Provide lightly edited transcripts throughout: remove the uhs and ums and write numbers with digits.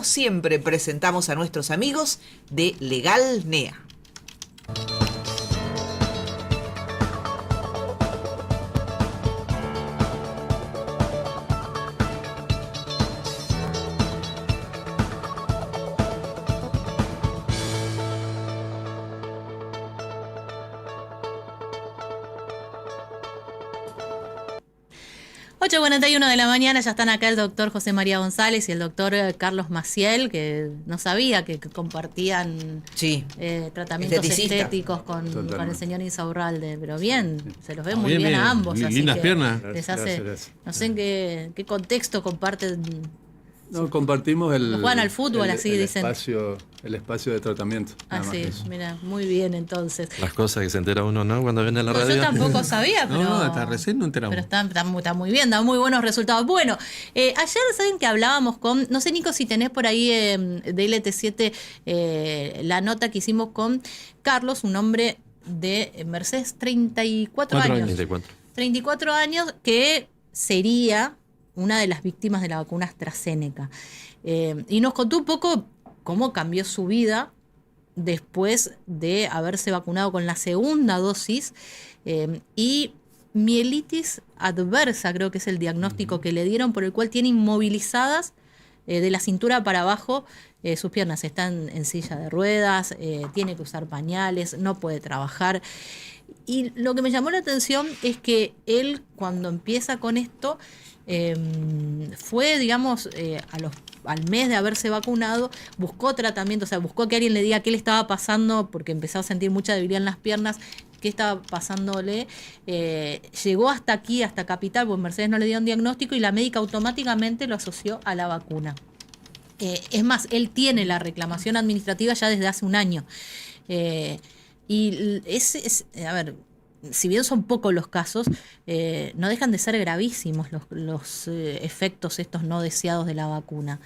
Siempre presentamos a nuestros amigos de Legal NEA. Ocho 8:41 de la mañana, ya están acá el doctor José María González y el doctor Carlos Maciel, que no sabía que compartían tratamientos estéticos con el señor Insaurralde, pero bien, se los ve muy bien a ambos. Lindas piernas. Les hace, gracias. No sé en qué contexto comparten. No, compartimos juegan al fútbol, así dicen. El espacio de tratamiento. Sí, mira, muy bien entonces. Las cosas que se entera uno, ¿no? Cuando viene a la radio. Yo tampoco sabía, pero... No, hasta recién no enteramos. Pero está muy bien, da muy buenos resultados. Bueno, ayer saben que hablábamos con... No sé, Nico, si tenés por ahí de LT7 la nota que hicimos con Carlos, un hombre de Mercedes, 34 años. 34 años, que sería una de las víctimas de la vacuna AstraZeneca. Y nos contó un poco cómo cambió su vida después de haberse vacunado con la segunda dosis y mielitis adversa, creo que es el diagnóstico que le dieron, por el cual tiene inmovilizadas de la cintura para abajo sus piernas. Están en silla de ruedas, tiene que usar pañales, no puede trabajar. Y lo que me llamó la atención es que él, cuando empieza con esto, fue, digamos, al mes de haberse vacunado, buscó tratamiento, o sea, buscó que alguien le diga qué le estaba pasando, porque empezaba a sentir mucha debilidad en las piernas, qué estaba pasándole. Llegó hasta aquí, hasta Capital, porque Mercedes no le dio un diagnóstico y la médica automáticamente lo asoció a la vacuna. Es más, él tiene la reclamación administrativa ya desde hace un año. Y a ver, si bien son pocos los casos, no dejan de ser gravísimos los efectos estos no deseados de la vacuna.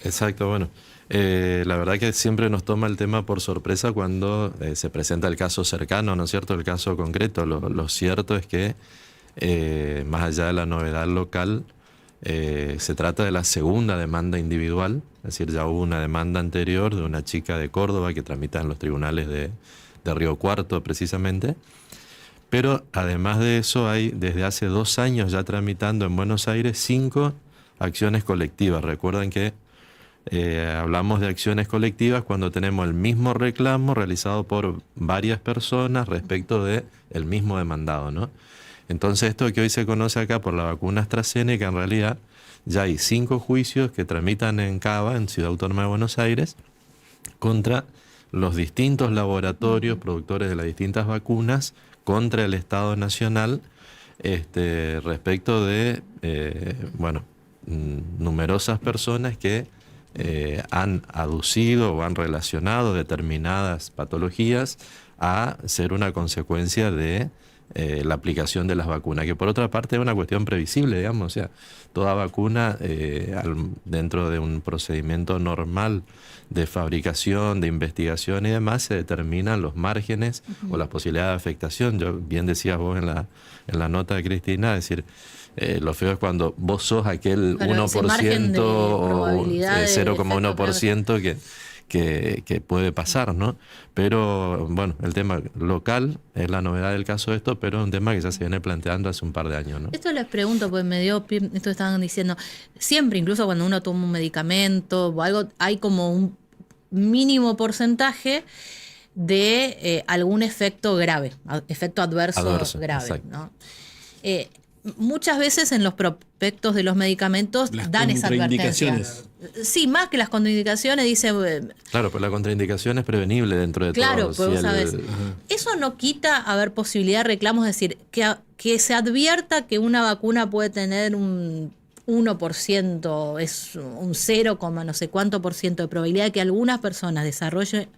Exacto, bueno. La verdad que siempre nos toma el tema por sorpresa cuando se presenta el caso cercano, ¿no es cierto? El caso concreto. Lo cierto es que, más allá de la novedad local, se trata de la segunda demanda individual. Es decir, ya hubo una demanda anterior de una chica de Córdoba que tramita en los tribunales de Río Cuarto, precisamente. Pero además de eso hay desde hace 2 años ya tramitando en Buenos Aires 5 acciones colectivas. Recuerden que hablamos de acciones colectivas cuando tenemos el mismo reclamo realizado por varias personas respecto de el mismo demandado, ¿no? Entonces esto que hoy se conoce acá por la vacuna AstraZeneca, en realidad ya hay 5 juicios que tramitan en Cava, en Ciudad Autónoma de Buenos Aires, contra los distintos laboratorios productores de las distintas vacunas, contra el Estado Nacional, respecto de numerosas personas que han aducido o han relacionado determinadas patologías a ser una consecuencia de la aplicación de las vacunas, que por otra parte es una cuestión previsible, digamos, o sea, toda vacuna dentro de un procedimiento normal de fabricación, de investigación y demás, se determinan los márgenes o las posibilidades de afectación. Yo bien decías vos en la nota de Cristina, es decir, lo feo es cuando vos sos aquel 1% o 0,1% que puede pasar, ¿no? Pero bueno, el tema local es la novedad del caso de esto, pero es un tema que ya se viene planteando hace un par de años, ¿no? Esto les pregunto, pues esto estaban diciendo, siempre, incluso cuando uno toma un medicamento o algo, hay como un mínimo porcentaje de algún efecto grave, efecto adverso grave, exacto, ¿no? Muchas veces en los prospectos de los medicamentos dan esa advertencia. Sí, más que las contraindicaciones, dice... Claro, pues la contraindicación es prevenible dentro de todo. Claro, pues sabes. Eso no quita haber posibilidad de reclamos, es decir, que se advierta que una vacuna puede tener un 1%, es un 0, no sé cuánto por ciento de probabilidad de que algunas personas desarrollen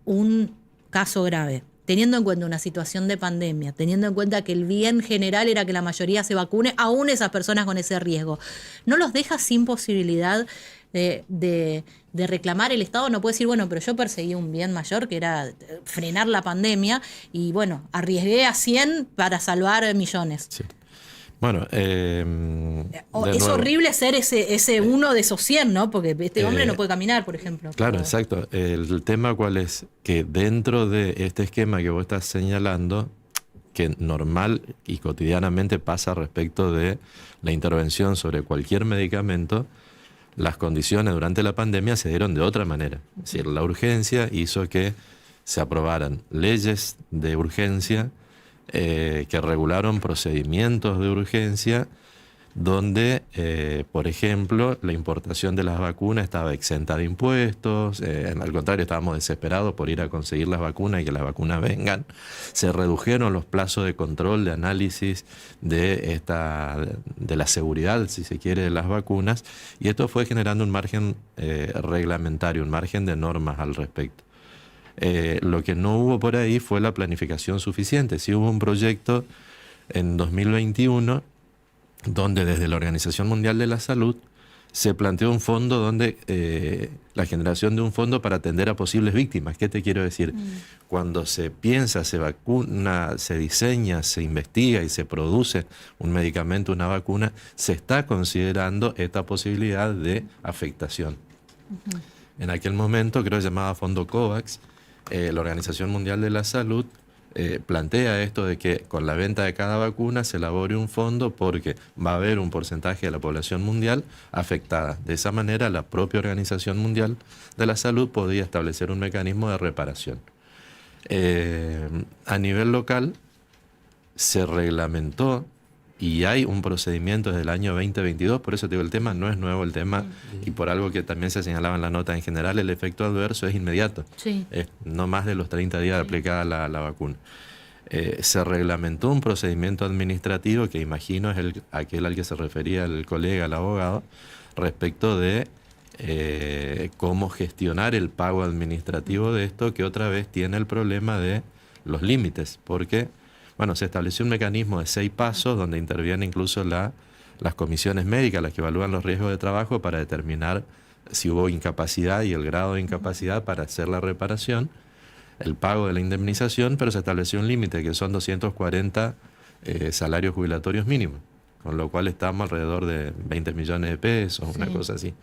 un caso grave, teniendo en cuenta una situación de pandemia, teniendo en cuenta que el bien general era que la mayoría se vacune, aún esas personas con ese riesgo, no los deja sin posibilidad de reclamar. El Estado no puede decir, bueno, pero yo perseguí un bien mayor que era frenar la pandemia y bueno, arriesgué a 100 para salvar millones. Sí. Bueno, Es nuevo, horrible ser ese uno de esos 100, ¿no? Porque este hombre no puede caminar, por ejemplo. Claro, Pero- exacto. El tema cuál es, que dentro de este esquema que vos estás señalando, que normal y cotidianamente pasa respecto de la intervención sobre cualquier medicamento, las condiciones durante la pandemia se dieron de otra manera. Es decir, la urgencia hizo que se aprobaran leyes de urgencia que regularon procedimientos de urgencia donde, por ejemplo, la importación de las vacunas estaba exenta de impuestos, al contrario, estábamos desesperados por ir a conseguir las vacunas y que las vacunas vengan. Se redujeron los plazos de control, de análisis de la seguridad, si se quiere, de las vacunas, y esto fue generando un margen reglamentario, un margen de normas al respecto. Lo que no hubo por ahí fue la planificación suficiente. Sí hubo un proyecto en 2021 donde desde la Organización Mundial de la Salud se planteó un fondo donde la generación de un fondo para atender a posibles víctimas. ¿Qué te quiero decir? Cuando se piensa, se vacuna, se diseña, se investiga y se produce un medicamento, una vacuna, se está considerando esta posibilidad de afectación. En aquel momento, creo que se llamaba Fondo COVAX, la Organización Mundial de la Salud plantea esto de que con la venta de cada vacuna se elabore un fondo porque va a haber un porcentaje de la población mundial afectada. De esa manera, la propia Organización Mundial de la Salud podía establecer un mecanismo de reparación. A nivel local se reglamentó y hay un procedimiento desde el año 2022, por eso te digo, el tema no es nuevo, el tema, y por algo que también se señalaba en la nota, en general el efecto adverso es inmediato, Sí. es no más de los 30 días de aplicada la vacuna. Se reglamentó un procedimiento administrativo que imagino es aquel al que se refería el colega, el abogado, respecto de cómo gestionar el pago administrativo de esto, que otra vez tiene el problema de los límites, porque bueno, se estableció un mecanismo de 6 pasos donde intervienen incluso las comisiones médicas, las que evalúan los riesgos de trabajo para determinar si hubo incapacidad y el grado de incapacidad para hacer la reparación, el pago de la indemnización, pero se estableció un límite que son 240 salarios jubilatorios mínimos, con lo cual estamos alrededor de 20 millones de pesos, una cosa así.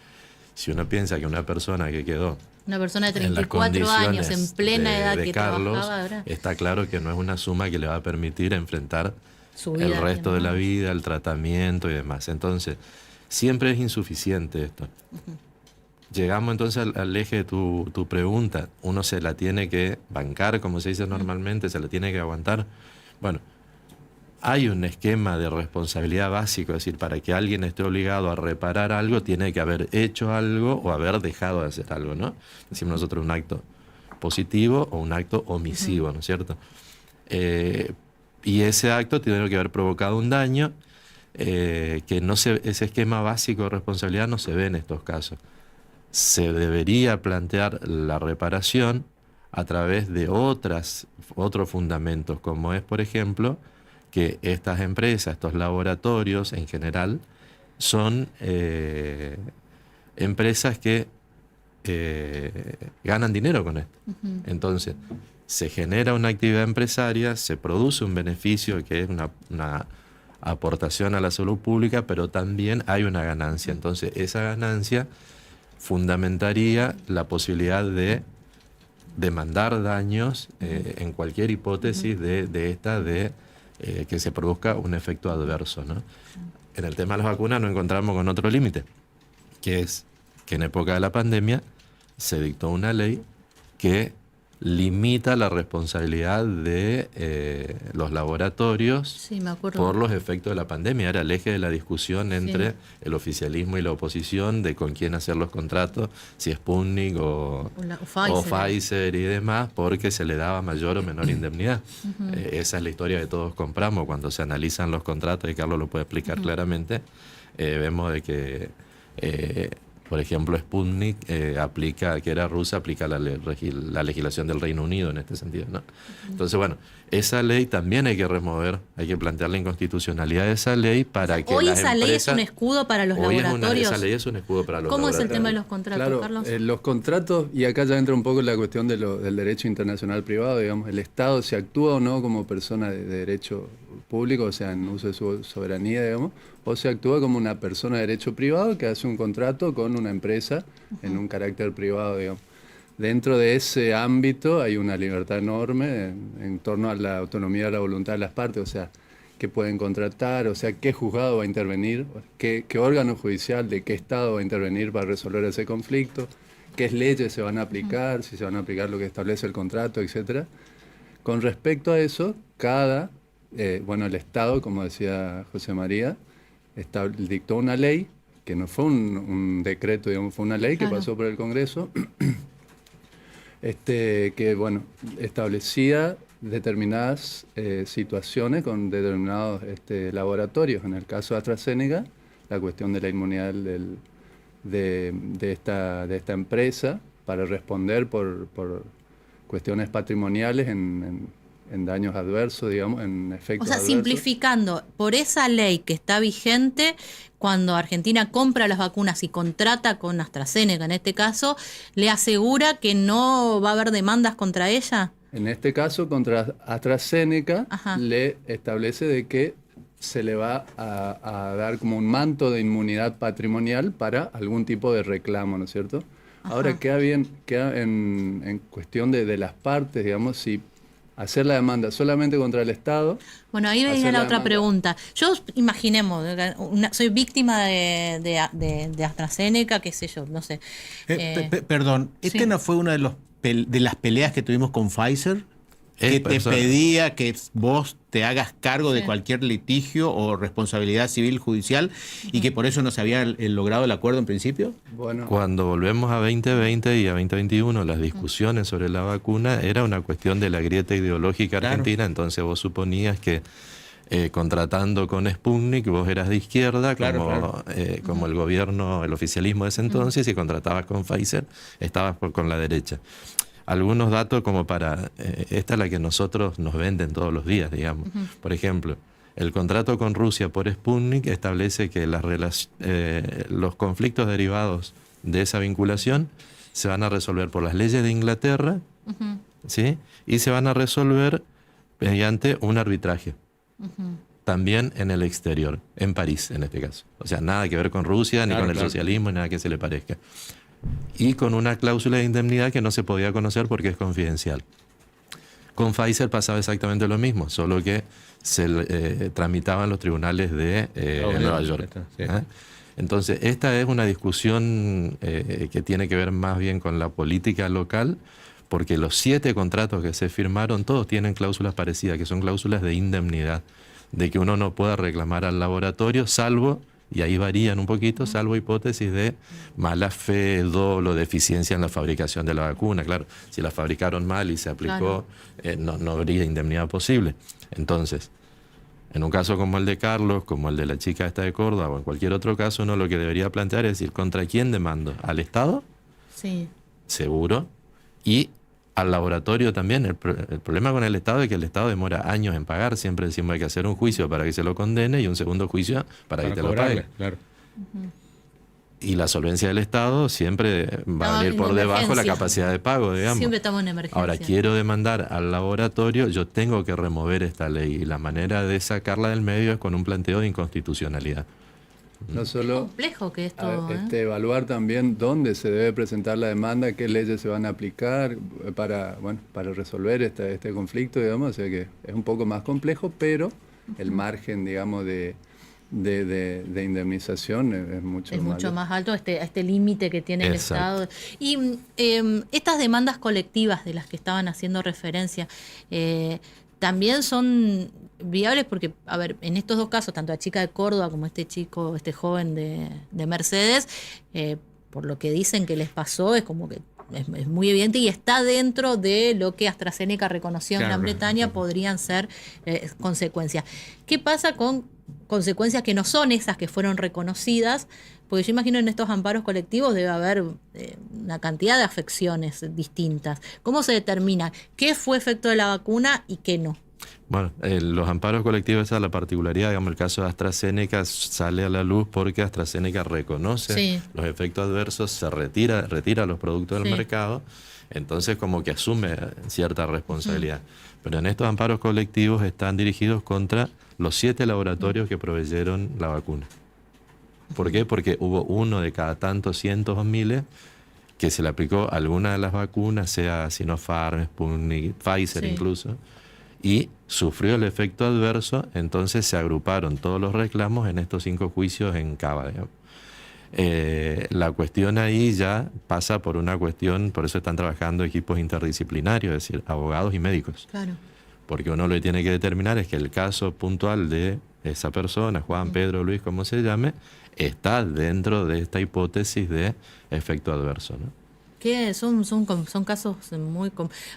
Si uno piensa que una persona que quedó Una persona de en las 34 años, en condiciones plena edad de que Carlos, trabajaba, ¿verdad? está claro que no es una suma que le va a permitir enfrentar Su vida, el resto de la ¿no? vida, el tratamiento y demás. Entonces, siempre es insuficiente esto. Llegamos entonces al eje de tu pregunta. Uno se la tiene que bancar, como se dice normalmente, se la tiene que aguantar. Bueno, hay un esquema de responsabilidad básico, es decir, para que alguien esté obligado a reparar algo, tiene que haber hecho algo o haber dejado de hacer algo, ¿no? Decimos nosotros un acto positivo o un acto omisivo, ¿no es cierto? Y ese acto tiene que haber provocado un daño que ese esquema básico de responsabilidad no se ve en estos casos. Se debería plantear la reparación a través de otros fundamentos, como es, por ejemplo, que estas empresas, estos laboratorios en general, son empresas que ganan dinero con esto. Entonces, se genera una actividad empresaria, se produce un beneficio que es una aportación a la salud pública, pero también hay una ganancia. Entonces, esa ganancia fundamentaría la posibilidad de demandar daños en cualquier hipótesis de que se produzca un efecto adverso, ¿no? En el tema de las vacunas nos encontramos con otro límite, que es que en época de la pandemia se dictó una ley que limita la responsabilidad de los laboratorios Sí, me acuerdo. por los efectos de la pandemia. Era el eje de la discusión entre el oficialismo y la oposición de con quién hacer los contratos, si Sputnik o Pfizer y demás, porque se le daba mayor o menor indemnidad. Esa es la historia que todos compramos cuando se analizan los contratos, y Carlos lo puede explicar claramente. Vemos de que por ejemplo, Sputnik aplica, que era rusa, aplica la legislación del Reino Unido en este sentido, ¿no? Entonces, bueno, esa ley también hay que remover, hay que plantear la inconstitucionalidad de esa ley para que hoy las esa ley es empresas... un escudo para los Hoy laboratorios. esa ley es un escudo para los ¿Cómo es laboratorios. el tema de los contratos, Claro, Carlos? los contratos, y acá ya entra un poco la cuestión del derecho internacional privado, digamos, el Estado, si actúa o no como persona de derecho público, o sea, en uso de su soberanía, digamos, o se actúa como una persona de derecho privado que hace un contrato con una empresa en un carácter privado, digamos. Dentro de ese ámbito hay una libertad enorme en torno a la autonomía de la voluntad de las partes, o sea, qué pueden contratar, o sea, qué juzgado va a intervenir, qué órgano judicial de qué estado va a intervenir para resolver ese conflicto, qué leyes se van a aplicar, si se van a aplicar lo que establece el contrato, etcétera. Con respecto a eso, el Estado, como decía José María, dictó una ley, que no fue un decreto, digamos, fue una ley que pasó por el Congreso, que establecía determinadas situaciones con determinados laboratorios. En el caso de AstraZeneca, la cuestión de la inmunidad de esta empresa para responder por cuestiones patrimoniales en daños adversos, digamos, en efectos adversos. Simplificando, por esa ley que está vigente, cuando Argentina compra las vacunas y contrata con AstraZeneca, en este caso, ¿le asegura que no va a haber demandas contra ella? En este caso, contra AstraZeneca, le establece de que se le va a dar como un manto de inmunidad patrimonial para algún tipo de reclamo, ¿no es cierto? Ahora queda en cuestión de las partes, digamos, si hacer la demanda solamente contra el Estado. Bueno, ahí venía la otra pregunta. Yo, imaginemos, soy víctima de AstraZeneca, qué sé yo, no sé. Perdón, ¿este no fue una de las peleas que tuvimos con Pfizer? Que te pedía que vos te hagas cargo de cualquier litigio o responsabilidad civil judicial y que por eso no se había logrado el acuerdo en principio. Bueno. Cuando volvemos a 2020 y a 2021, las discusiones sobre la vacuna era una cuestión de la grieta ideológica argentina, entonces vos suponías que contratando con Sputnik vos eras de izquierda, como el gobierno, el oficialismo de ese entonces, y contratabas con Pfizer, estabas con la derecha. Algunos datos como esta es la que nosotros nos venden todos los días, digamos. Por ejemplo, el contrato con Rusia por Sputnik establece que los conflictos derivados de esa vinculación se van a resolver por las leyes de Inglaterra, ¿sí? Y se van a resolver mediante un arbitraje. También en el exterior, en París en este caso. O sea, nada que ver con Rusia, ni con el socialismo, nada que se le parezca. Y con una cláusula de indemnidad que no se podía conocer porque es confidencial. Con Pfizer pasaba exactamente lo mismo, solo que se tramitaban los tribunales de Nueva York. Entonces, esta es una discusión que tiene que ver más bien con la política local, porque los 7 contratos que se firmaron, todos tienen cláusulas parecidas, que son cláusulas de indemnidad, de que uno no pueda reclamar al laboratorio, salvo... Y ahí varían un poquito, salvo hipótesis de mala fe, dolo, deficiencia en la fabricación de la vacuna. Claro, si la fabricaron mal y se aplicó, no habría indemnidad posible. Entonces, en un caso como el de Carlos, como el de la chica esta de Córdoba, o en cualquier otro caso, uno lo que debería plantear es decir, ¿contra quién demando? ¿Al Estado? Sí. Seguro. Y al laboratorio también. El problema con el Estado es que el Estado demora años en pagar. Siempre decimos hay que hacer un juicio para que se lo condene y un segundo juicio para que te lo pague. Claro. Y la solvencia del Estado siempre va a venir por debajo de la capacidad de pago, digamos. Siempre estamos en emergencia. Ahora, quiero demandar al laboratorio, yo tengo que remover esta ley. Y la manera de sacarla del medio es con un planteo de inconstitucionalidad. No solo complejo que es todo, evaluar también dónde se debe presentar la demanda, qué leyes se van a aplicar para resolver este conflicto, digamos. O sea que es un poco más complejo, pero el margen, digamos, de indemnización es mucho más alto, este límite que tiene el Estado. Y estas demandas colectivas de las que estaban haciendo referencia, también son viables porque, a ver, en estos dos casos, tanto la chica de Córdoba como este joven de Mercedes, por lo que dicen que les pasó, es como que es muy evidente y está dentro de lo que AstraZeneca reconoció en Gran Bretaña, podrían ser consecuencias. ¿Qué pasa con consecuencias que no son esas que fueron reconocidas? Porque yo imagino en estos amparos colectivos debe haber una cantidad de afecciones distintas. ¿Cómo se determina qué fue efecto de la vacuna y qué no? Bueno, los amparos colectivos, esa es la particularidad, digamos, el caso de AstraZeneca sale a la luz porque AstraZeneca reconoce los efectos adversos, se retira los productos del mercado, entonces como que asume cierta responsabilidad. Pero en estos amparos colectivos están dirigidos contra los 7 laboratorios que proveyeron la vacuna. ¿Por qué? Porque hubo uno de cada tantos cientos o miles que se le aplicó alguna de las vacunas, sea Sinopharm, Sputnik, Pfizer incluso, y sufrió el efecto adverso, entonces se agruparon todos los reclamos en estos 5 juicios en Cava, digamos. La cuestión ahí ya pasa por una cuestión, por eso están trabajando equipos interdisciplinarios, es decir, abogados y médicos. Claro. Porque uno lo que tiene que determinar es que el caso puntual de esa persona, Juan, Pedro, Luis, como se llame, está dentro de esta hipótesis de efecto adverso, ¿no? Que son casos muy...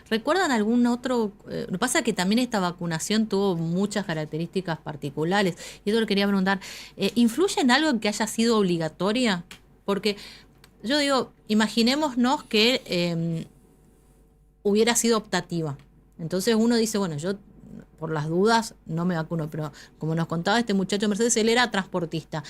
¿Recuerdan algún otro? Lo que pasa es que también esta vacunación tuvo muchas características particulares. Y eso lo quería preguntar. ¿Influye en algo que haya sido obligatoria? Porque yo digo, imaginémonos que hubiera sido optativa. Entonces uno dice, bueno, yo por las dudas no me vacuno. Pero como nos contaba este muchacho Mercedes, él era transportista.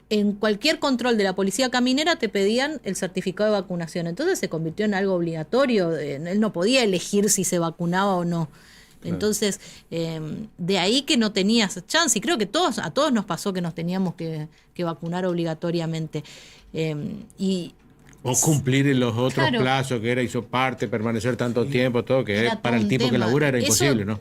En cualquier control de la policía caminera te pedían el certificado de vacunación. Entonces se convirtió en algo obligatorio. Él no podía elegir si se vacunaba o no. Entonces, de ahí que no tenías chance. Y creo que a todos nos pasó que nos teníamos que vacunar obligatoriamente. O cumplir en los otros plazos, que era hisoparte, permanecer tanto tiempo, todo, que para el tipo que labura era imposible, ¿no?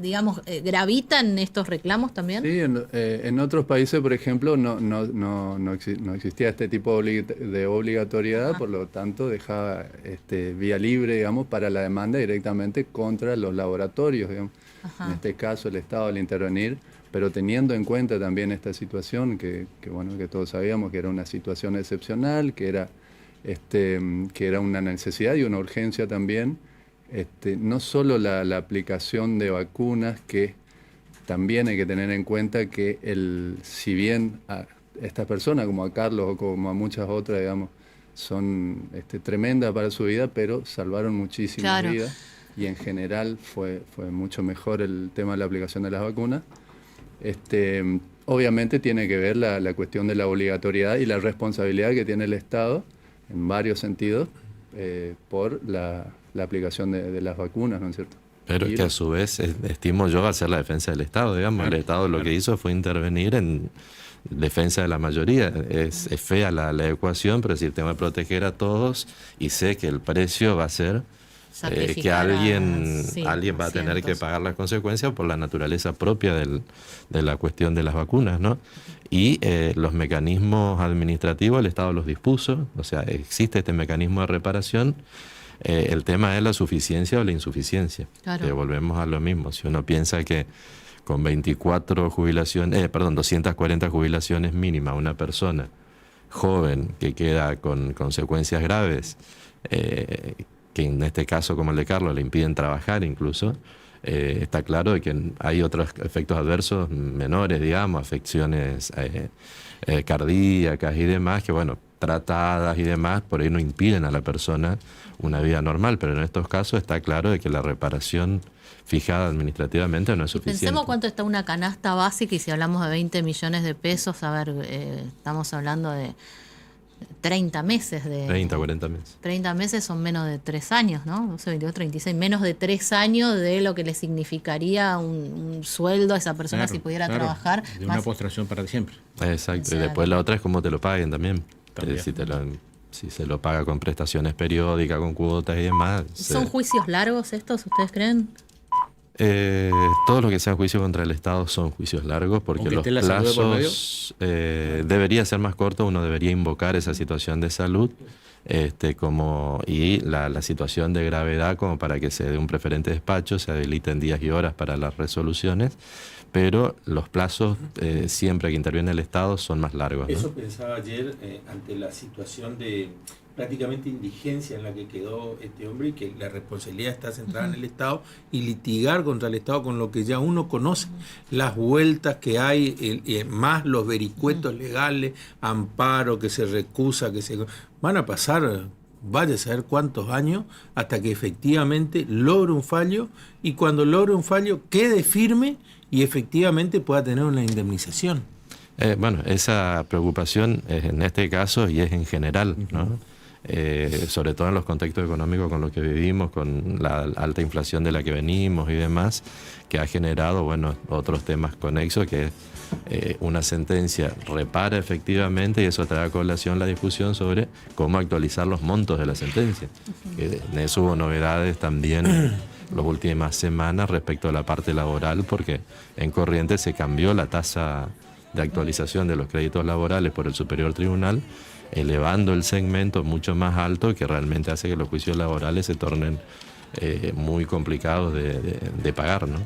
Digamos, ¿gravitan estos reclamos también? Sí, en otros países, por ejemplo, no existía este tipo de obligatoriedad, por lo tanto dejaba vía libre, digamos, para la demanda directamente contra los laboratorios, digamos. En este caso el Estado al intervenir, pero teniendo en cuenta también esta situación que todos sabíamos que era una situación excepcional, que era una necesidad y una urgencia también, no solo la aplicación de vacunas, que también hay que tener en cuenta que si bien a estas personas, como a Carlos o como a muchas otras, digamos, son tremendas para su vida, pero salvaron muchísimas vidas, y en general fue mucho mejor el tema de la aplicación de las vacunas. Obviamente tiene que ver la cuestión de la obligatoriedad y la responsabilidad que tiene el Estado en varios sentidos, por la aplicación de las vacunas, ¿no es cierto? Pero es que a su vez, estimo yo, hacer la defensa del Estado, digamos. El Estado lo que hizo fue intervenir en defensa de la mayoría. Es fea la ecuación, pero es decir, tengo que proteger a todos y sé que el precio va a ser que alguien va a tener que pagar las consecuencias por la naturaleza propia de la cuestión de las vacunas, ¿no? Y los mecanismos administrativos el Estado los dispuso, o sea, existe este mecanismo de reparación. El tema es la suficiencia o la insuficiencia. Claro. Volvemos a lo mismo. Si uno piensa que con 240 jubilaciones mínimas, una persona joven que queda con consecuencias graves, que en este caso, como el de Carlos, le impiden trabajar incluso, está claro de que hay otros efectos adversos menores, digamos, afecciones cardíacas y demás, que bueno, tratadas y demás, por ahí no impiden a la persona una vida normal, pero en estos casos está claro de que la reparación fijada administrativamente no es suficiente. Pensemos cuánto está una canasta básica, y si hablamos de 20 millones de pesos, a ver, estamos hablando de 30 meses. 30, 40 meses. 30 meses son menos de 3 años, ¿no? 12, 22, 36, menos de 3 años de lo que le significaría un sueldo a esa persona si pudiera trabajar. De una postración para siempre. Exacto, y después la otra es cómo te lo paguen también. Si se lo paga con prestaciones periódicas, con cuotas y demás. ¿Son juicios largos estos, ustedes creen? Todo lo que sea juicio contra el Estado son juicios largos, porque los plazos debería ser más corto. Uno debería invocar esa situación de salud y la situación de gravedad como para que se dé un preferente despacho, se habiliten días y horas para las resoluciones, pero los plazos siempre que interviene el Estado son más largos, ¿no? Eso pensaba ayer ante la situación de prácticamente indigencia en la que quedó este hombre, y que la responsabilidad está centrada en el Estado, y litigar contra el Estado con lo que ya uno conoce, las vueltas que hay, más los vericuetos legales, amparo que se recusa, van a pasar vaya a saber cuántos años, hasta que efectivamente logre un fallo, y cuando logre un fallo quede firme y efectivamente pueda tener una indemnización. Bueno, esa preocupación es en este caso y es en general, ¿no? Sobre todo en los contextos económicos con los que vivimos, con la alta inflación de la que venimos y demás, que ha generado, bueno, otros temas conexos, que una sentencia repara efectivamente, y eso trae a colación la discusión sobre cómo actualizar los montos de la sentencia. En eso hubo novedades también las últimas semanas respecto a la parte laboral, porque en Corrientes se cambió la tasa de actualización de los créditos laborales por el Superior Tribunal, elevando el segmento mucho más alto, que realmente hace que los juicios laborales se tornen muy complicados de pagar, ¿no?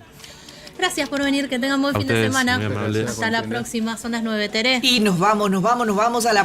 Gracias por venir, que tengan buen fin de ustedes, semana. muy amables. Hasta la próxima, son las 9, Tere. Y nos vamos a la